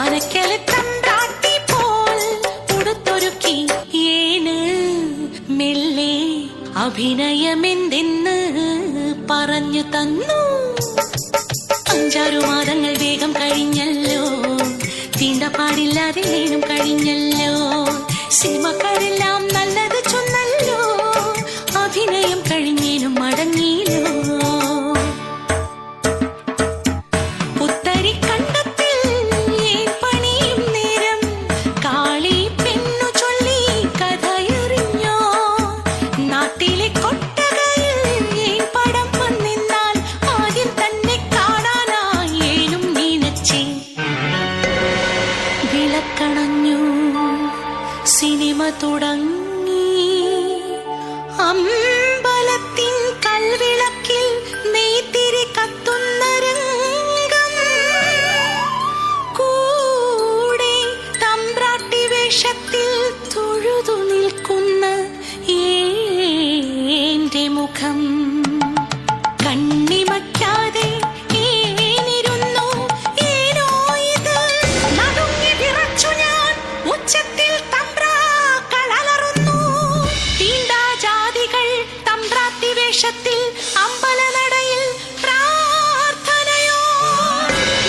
മനക്കലെ തമ്പ്രാട്ടി പോൽ ഉടുത്തൊരുക്കി ഏന് മെല്ലെ അഭിനയമെന്തെന്ന് പറഞ്ഞു തന്നു. 5-6 മാസങ്ങൾ വേഗം കഴിഞ്ഞല്ലോ, തീണ്ടപ്പാടില്ലാതെ നേരം കഴിഞ്ഞല്ലോ. സിനിമക്കാരെല്ലാം നല്ലത് ചൊന്നല്ലോ, അഭിനയം കഴിഞ്ഞേനും മടങ്ങിയില്ലോ. പുത്തരി കണ്ടത്തിൽ ഏൻ പണിയും നേരം കാളി പെണ്ണു ചൊല്ലി കഥയറിഞ്ഞോ. നാട്ടിലെ കൊട്ടകയിൽ ഏൻ പടം വന്നിന്നാൽ ആദ്യം തന്നെ കാണാനായി ഏനും നീനച്ചേ. വിളക്കണഞ്ഞു, സിനിമ തുടങ്ങി. അമ്പലത്തിൻ കൽവിളക്കിൽ നെയ്ത്തിരി കത്തുന്ന രംഗം. കൂടെ തമ്പ്രാട്ടി വേഷത്തിൽ തൊഴുതു നിൽക്കുന്ന ഏന്റെ മുഖം. കണ്ണിമയ്ക്കാതെ ഏനിരുന്നു, ഏനോ ഇത്. നടുങ്ങി വിറച്ചു ഞാൻ, ഉച്ചത്തിൽ തമ്പ്രാക്കളലറുന്നു. തീണ്ടാജാതികൾ തമ്പ്രാട്ടി വേഷത്തിൽ അമ്പലനടയിൽ പ്രാർത്ഥനയോ.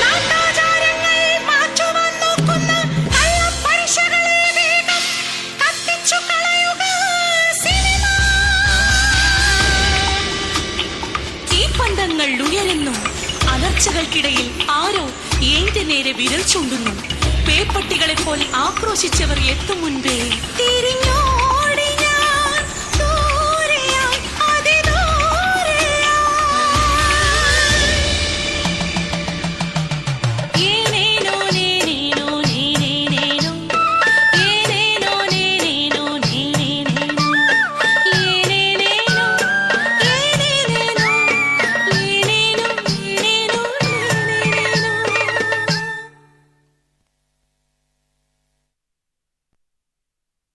നാട്ടാചാരങ്ങൾ മാറ്റുവാൻ നോക്കുന്ന കള്ളപ്പലിശകളെ വേഗം കത്തിച്ചു കളയുക സിനിമ. തീപ്പന്തങ്ങൾ ഉയരുന്നു, അലർച്ചകൾക്കിടയിൽ ആരോ ഏന്റെ നേരെ വിരൽ ചൂണ്ടുന്നു. പേപ്പട്ടികളെ പോലെ ആക്രോശിച്ചവർ എത്തും മുൻപേ തിരിഞ്ഞോ.